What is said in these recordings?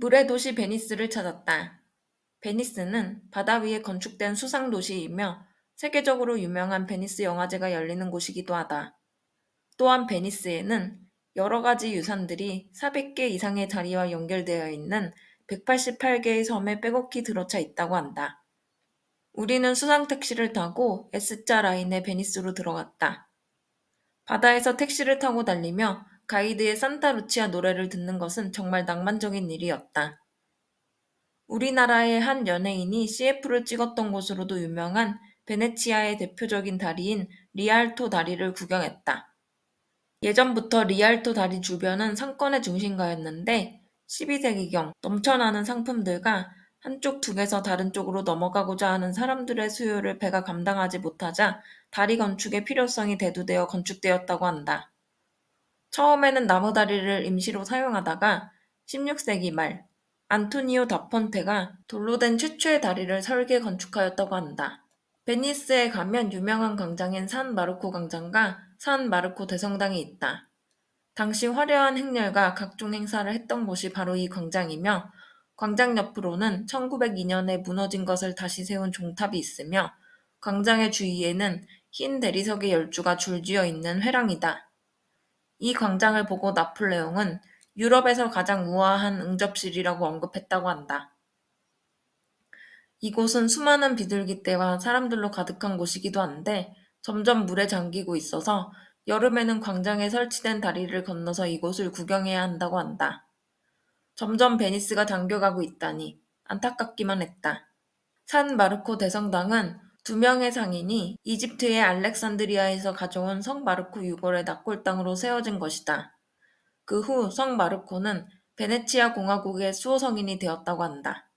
물의 도시 베니스를 찾았다. 베니스는 바다 위에 건축된 수상 도시이며 세계적으로 유명한 베니스 영화제가 열리는 곳이기도 하다. 또한 베니스에는 여러 가지 유산들이 400개 이상의 다리와 연결되어 있는 188개의 섬에 빼곡히 들어차 있다고 한다. 우리는 수상 택시를 타고 S자 라인의 베니스로 들어갔다. 바다에서 택시를 타고 달리며 가이드의 산타 루치아 노래를 듣는 것은 정말 낭만적인 일이었다. 우리나라의 한 연예인이 CF를 찍었던 곳으로도 유명한 베네치아의 대표적인 다리인 리알토 다리를 구경했다. 예전부터 리알토 다리 주변은 상권의 중심가였는데 12세기경 넘쳐나는 상품들과 한쪽 둑에서 다른 쪽으로 넘어가고자 하는 사람들의 수요를 배가 감당하지 못하자 다리 건축의 필요성이 대두되어 건축되었다고 한다. 처음에는 나무 다리를 임시로 사용하다가 16세기 말 안토니오 다폰테가 돌로 된 최초의 다리를 설계 건축하였다고 한다. 베니스에 가면 유명한 광장인 산 마르코 광장과 산 마르코 대성당이 있다. 당시 화려한 행렬과 각종 행사를 했던 곳이 바로 이 광장이며 광장 옆으로는 1902년에 무너진 것을 다시 세운 종탑이 있으며 광장의 주위에는 흰 대리석의 열주가 줄지어 있는 회랑이다. 이 광장을 보고 나폴레옹은 유럽에서 가장 우아한 응접실이라고 언급했다고 한다. 이곳은 수많은 비둘기떼와 사람들로 가득한 곳이기도 한데 점점 물에 잠기고 있어서 여름에는 광장에 설치된 다리를 건너서 이곳을 구경해야 한다고 한다. 점점 베니스가 잠겨가고 있다니 안타깝기만 했다. 산 마르코 대성당은 2명의 상인이 이집트의 알렉산드리아에서 가져온 성 마르코 유골의 납골당으로 세워진 것이다. 그 후 성 마르코는 베네치아 공화국의 수호성인이 되었다고 한다.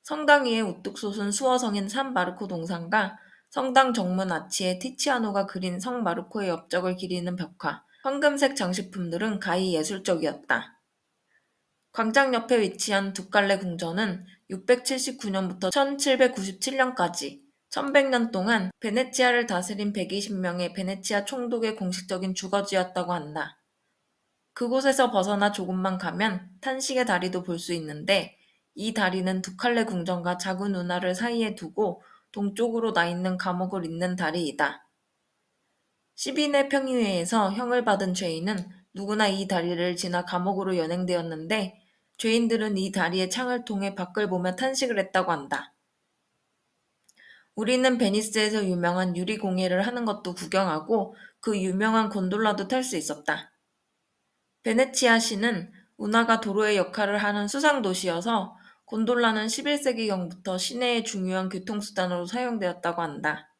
성당 위에 우뚝 솟은 수호성인 산 마르코 동상과 성당 정문 아치에 티치아노가 그린 성 마르코의 업적을 기리는 벽화, 황금색 장식품들은 가히 예술적이었다. 광장 옆에 위치한 두칼레 궁전은 679년부터 1797년까지 1100년 동안 베네치아를 다스린 120명의 베네치아 총독의 공식적인 주거지였다고 한다. 그곳에서 벗어나 조금만 가면 탄식의 다리도 볼 수 있는데 이 다리는 두칼레 궁전과 작은 운하를 사이에 두고 동쪽으로 나 있는 감옥을 잇는 다리이다. 10인의 평의회에서 형을 받은 죄인은 누구나 이 다리를 지나 감옥으로 연행되었는데 죄인들은 이 다리의 창을 통해 밖을 보며 탄식을 했다고 한다. 우리는 베니스에서 유명한 유리공예를 하는 것도 구경하고 그 유명한 곤돌라도 탈 수 있었다. 베네치아시는 운하가 도로의 역할을 하는 수상도시여서 곤돌라는 11세기경부터 시내의 중요한 교통수단으로 사용되었다고 한다.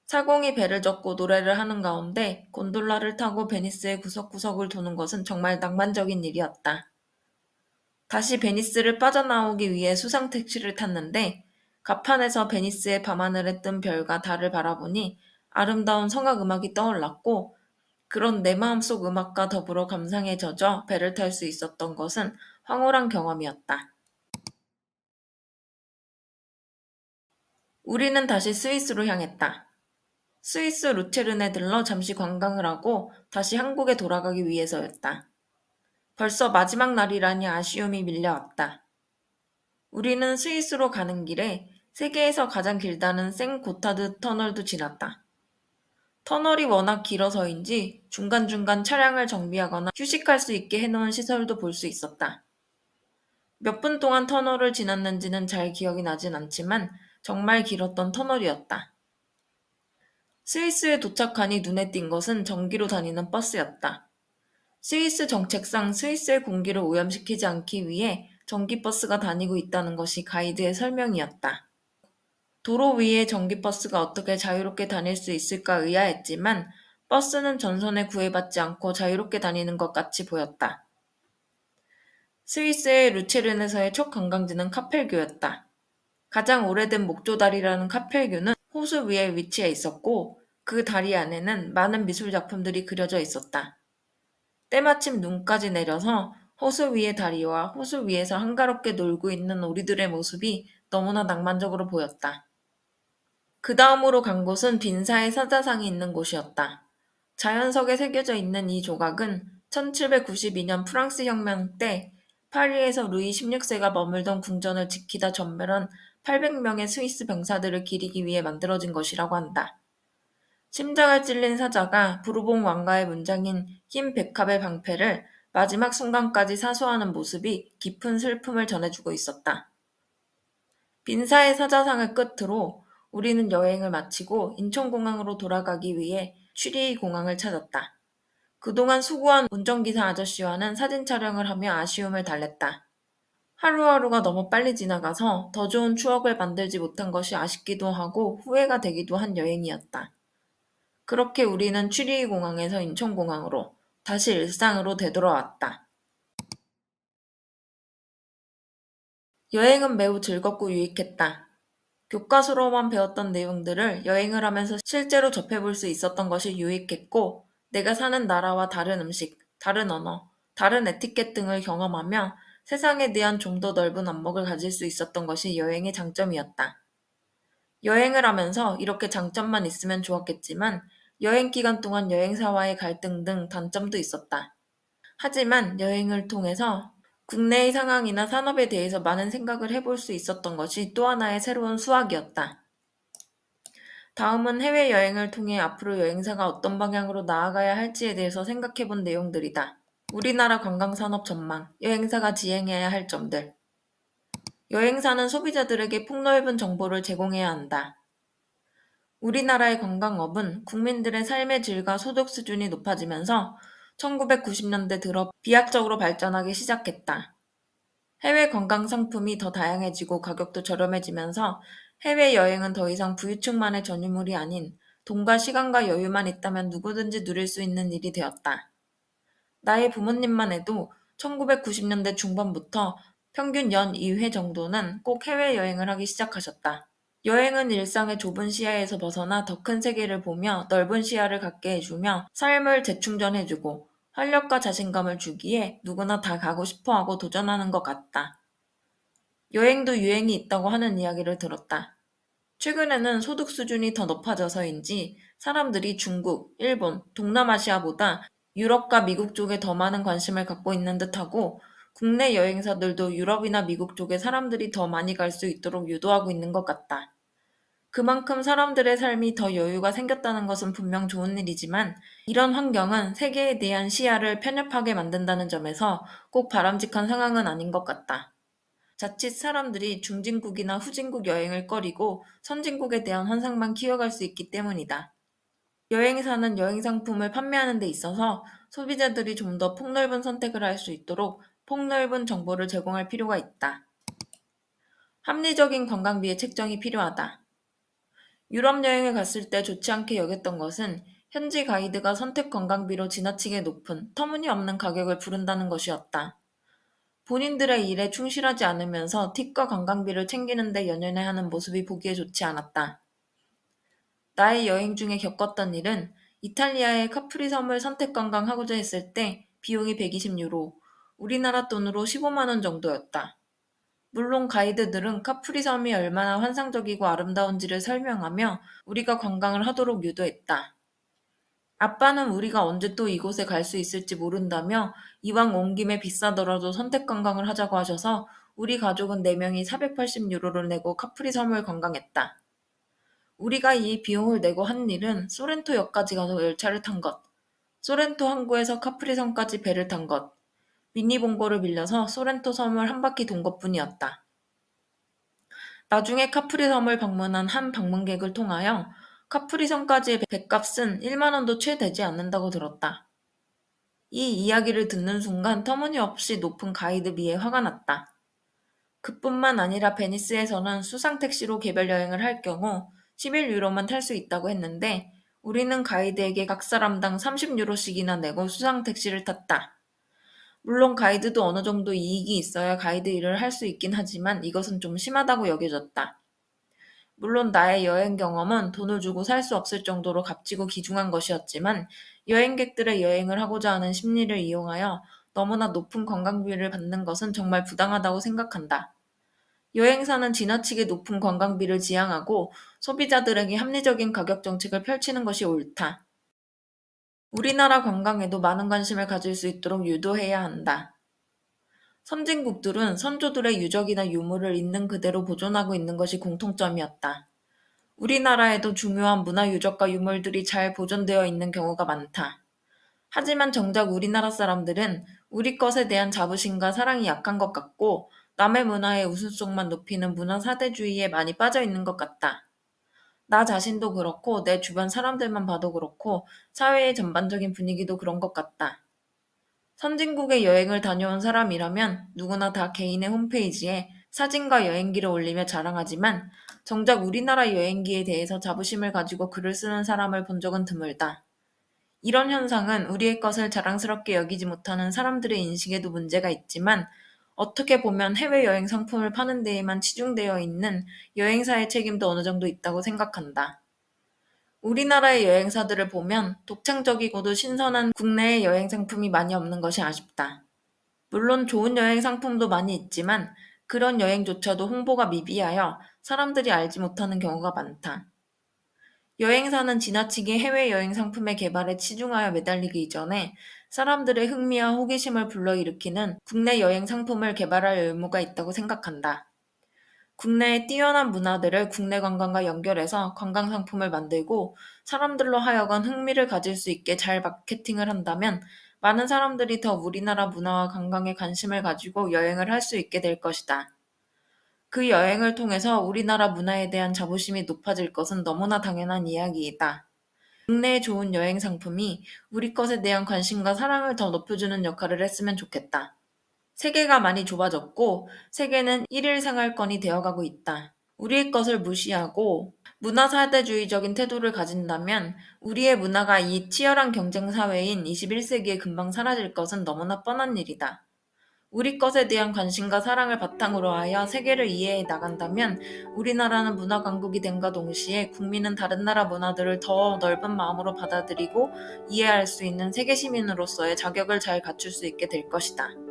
사공이 배를 젓고 노래를 하는 가운데 곤돌라를 타고 베니스의 구석구석을 도는 것은 정말 낭만적인 일이었다. 다시 베니스를 빠져나오기 위해 수상택시를 탔는데 갑판에서 베니스의 밤하늘에 뜬 별과 달을 바라보니 아름다운 성악 음악이 떠올랐고 그런 내 마음속 음악과 더불어 감상에 젖어 배를 탈 수 있었던 것은 황홀한 경험이었다. 우리는 다시 스위스로 향했다. 스위스 루체른에 들러 잠시 관광을 하고 다시 한국에 돌아가기 위해서였다. 벌써 마지막 날이라니 아쉬움이 밀려왔다. 우리는 스위스로 가는 길에 세계에서 가장 길다는 생고타드 터널도 지났다. 터널이 워낙 길어서인지 중간중간 차량을 정비하거나 휴식할 수 있게 해놓은 시설도 볼 수 있었다. 몇 분 동안 터널을 지났는지는 잘 기억이 나진 않지만 정말 길었던 터널이었다. 스위스에 도착하니 눈에 띈 것은 전기로 다니는 버스였다. 스위스 정책상 스위스의 공기를 오염시키지 않기 위해 전기버스가 다니고 있다는 것이 가이드의 설명이었다. 도로 위에 전기버스가 어떻게 자유롭게 다닐 수 있을까 의아했지만 버스는 전선에 구애받지 않고 자유롭게 다니는 것 같이 보였다. 스위스의 루체른에서의 첫 관광지는 카펠교였다. 가장 오래된 목조다리라는 카펠교는 호수 위에 위치해 있었고 그 다리 안에는 많은 미술작품들이 그려져 있었다. 때마침 눈까지 내려서 호수 위의 다리와 호수 위에서 한가롭게 놀고 있는 오리들의 모습이 너무나 낭만적으로 보였다. 그 다음으로 간 곳은 빈사의 사자상이 있는 곳이었다. 자연석에 새겨져 있는 이 조각은 1792년 프랑스 혁명 때 파리에서 루이 16세가 머물던 궁전을 지키다 전멸한 800명의 스위스 병사들을 기리기 위해 만들어진 것이라고 한다. 심장을 찔린 사자가 부르봉 왕가의 문장인 흰 백합의 방패를 마지막 순간까지 사수하는 모습이 깊은 슬픔을 전해주고 있었다. 빈사의 사자상을 끝으로 우리는 여행을 마치고 인천공항으로 돌아가기 위해 취리히 공항을 찾았다. 그동안 수고한 운전기사 아저씨와는 사진 촬영을 하며 아쉬움을 달랬다. 하루하루가 너무 빨리 지나가서 더 좋은 추억을 만들지 못한 것이 아쉽기도 하고 후회가 되기도 한 여행이었다. 그렇게 우리는 취리히 공항에서 인천공항으로 다시 일상으로 되돌아왔다. 여행은 매우 즐겁고 유익했다. 교과서로만 배웠던 내용들을 여행을 하면서 실제로 접해볼 수 있었던 것이 유익했고, 내가 사는 나라와 다른 음식, 다른 언어, 다른 에티켓 등을 경험하며 세상에 대한 좀 더 넓은 안목을 가질 수 있었던 것이 여행의 장점이었다. 여행을 하면서 이렇게 장점만 있으면 좋았겠지만, 여행 기간 동안 여행사와의 갈등 등 단점도 있었다. 하지만 여행을 통해서 국내의 상황이나 산업에 대해서 많은 생각을 해볼 수 있었던 것이 또 하나의 새로운 수학이었다. 다음은 해외여행을 통해 앞으로 여행사가 어떤 방향으로 나아가야 할지에 대해서 생각해본 내용들이다. 우리나라 관광산업 전망, 여행사가 지행해야 할 점들. 여행사는 소비자들에게 폭넓은 정보를 제공해야 한다. 우리나라의 관광업은 국민들의 삶의 질과 소득 수준이 높아지면서 1990년대 들어 비약적으로 발전하기 시작했다. 해외 관광 상품이 더 다양해지고 가격도 저렴해지면서 해외여행은 더 이상 부유층만의 전유물이 아닌 돈과 시간과 여유만 있다면 누구든지 누릴 수 있는 일이 되었다. 나의 부모님만 해도 1990년대 중반부터 평균 연 2회 정도는 꼭 해외여행을 하기 시작하셨다. 여행은 일상의 좁은 시야에서 벗어나 더 큰 세계를 보며 넓은 시야를 갖게 해주며 삶을 재충전해주고 활력과 자신감을 주기에 누구나 다 가고 싶어하고 도전하는 것 같다. 여행도 유행이 있다고 하는 이야기를 들었다. 최근에는 소득 수준이 더 높아져서인지 사람들이 중국, 일본, 동남아시아보다 유럽과 미국 쪽에 더 많은 관심을 갖고 있는 듯하고 국내 여행사들도 유럽이나 미국 쪽에 사람들이 더 많이 갈 수 있도록 유도하고 있는 것 같다. 그만큼 사람들의 삶이 더 여유가 생겼다는 것은 분명 좋은 일이지만 이런 환경은 세계에 대한 시야를 편협하게 만든다는 점에서 꼭 바람직한 상황은 아닌 것 같다. 자칫 사람들이 중진국이나 후진국 여행을 꺼리고 선진국에 대한 환상만 키워갈 수 있기 때문이다. 여행사는 여행 상품을 판매하는 데 있어서 소비자들이 좀 더 폭넓은 선택을 할 수 있도록 폭넓은 정보를 제공할 필요가 있다. 합리적인 관광비의 책정이 필요하다. 유럽 여행을 갔을 때 좋지 않게 여겼던 것은 현지 가이드가 선택 관광비로 지나치게 높은 터무니없는 가격을 부른다는 것이었다. 본인들의 일에 충실하지 않으면서 팁과 관광비를 챙기는 데 연연해 하는 모습이 보기에 좋지 않았다. 나의 여행 중에 겪었던 일은 이탈리아의 카프리 섬을 선택 관광하고자 했을 때 비용이 120유로, 우리나라 돈으로 15만 원 정도였다. 물론 가이드들은 카프리 섬이 얼마나 환상적이고 아름다운지를 설명하며 우리가 관광을 하도록 유도했다. 아빠는 우리가 언제 또 이곳에 갈 수 있을지 모른다며 이왕 온 김에 비싸더라도 선택 관광을 하자고 하셔서 우리 가족은 4명이 480유로를 내고 카프리 섬을 관광했다. 우리가 이 비용을 내고 한 일은 소렌토역까지 가서 열차를 탄 것, 소렌토 항구에서 카프리 섬까지 배를 탄 것, 미니봉고를 빌려서 소렌토 섬을 한 바퀴 돈 것뿐이었다. 나중에 카프리 섬을 방문한 한 방문객을 통하여 카프리 섬까지의 배값은 1만 원도 채 되지 않는다고 들었다. 이 이야기를 듣는 순간 터무니없이 높은 가이드비에 화가 났다. 그뿐만 아니라 베니스에서는 수상택시로 개별 여행을 할 경우 11유로만 탈 수 있다고 했는데 우리는 가이드에게 각 사람당 30유로씩이나 내고 수상택시를 탔다. 물론 가이드도 어느 정도 이익이 있어야 가이드 일을 할 수 있긴 하지만 이것은 좀 심하다고 여겨졌다. 물론 나의 여행 경험은 돈을 주고 살 수 없을 정도로 값지고 귀중한 것이었지만 여행객들의 여행을 하고자 하는 심리를 이용하여 너무나 높은 관광비를 받는 것은 정말 부당하다고 생각한다. 여행사는 지나치게 높은 관광비를 지향하고 소비자들에게 합리적인 가격 정책을 펼치는 것이 옳다. 우리나라 관광에도 많은 관심을 가질 수 있도록 유도해야 한다. 선진국들은 선조들의 유적이나 유물을 있는 그대로 보존하고 있는 것이 공통점이었다. 우리나라에도 중요한 문화유적과 유물들이 잘 보존되어 있는 경우가 많다. 하지만 정작 우리나라 사람들은 우리 것에 대한 자부심과 사랑이 약한 것 같고 남의 문화의 우수성만 높이는 문화사대주의에 많이 빠져 있는 것 같다. 나 자신도 그렇고 내 주변 사람들만 봐도 그렇고 사회의 전반적인 분위기도 그런 것 같다. 선진국에 여행을 다녀온 사람이라면 누구나 다 개인의 홈페이지에 사진과 여행기를 올리며 자랑하지만 정작 우리나라 여행기에 대해서 자부심을 가지고 글을 쓰는 사람을 본 적은 드물다. 이런 현상은 우리의 것을 자랑스럽게 여기지 못하는 사람들의 인식에도 문제가 있지만 어떻게 보면 해외여행 상품을 파는 데에만 치중되어 있는 여행사의 책임도 어느 정도 있다고 생각한다. 우리나라의 여행사들을 보면 독창적이고도 신선한 국내의 여행 상품이 많이 없는 것이 아쉽다. 물론 좋은 여행 상품도 많이 있지만 그런 여행조차도 홍보가 미비하여 사람들이 알지 못하는 경우가 많다. 여행사는 지나치게 해외여행 상품의 개발에 치중하여 매달리기 이전에 사람들의 흥미와 호기심을 불러일으키는 국내 여행 상품을 개발할 의무가 있다고 생각한다. 국내의 뛰어난 문화들을 국내 관광과 연결해서 관광 상품을 만들고 사람들로 하여금 흥미를 가질 수 있게 잘 마케팅을 한다면 많은 사람들이 더 우리나라 문화와 관광에 관심을 가지고 여행을 할 수 있게 될 것이다. 그 여행을 통해서 우리나라 문화에 대한 자부심이 높아질 것은 너무나 당연한 이야기이다. 국내의 좋은 여행 상품이 우리 것에 대한 관심과 사랑을 더 높여주는 역할을 했으면 좋겠다. 세계가 많이 좁아졌고 세계는 일일 생활권이 되어가고 있다. 우리의 것을 무시하고 문화사대주의적인 태도를 가진다면 우리의 문화가 이 치열한 경쟁 사회인 21세기에 금방 사라질 것은 너무나 뻔한 일이다. 우리 것에 대한 관심과 사랑을 바탕으로 하여 세계를 이해해 나간다면 우리나라는 문화 강국이 됨과 동시에 국민은 다른 나라 문화들을 더 넓은 마음으로 받아들이고 이해할 수 있는 세계 시민으로서의 자격을 잘 갖출 수 있게 될 것이다.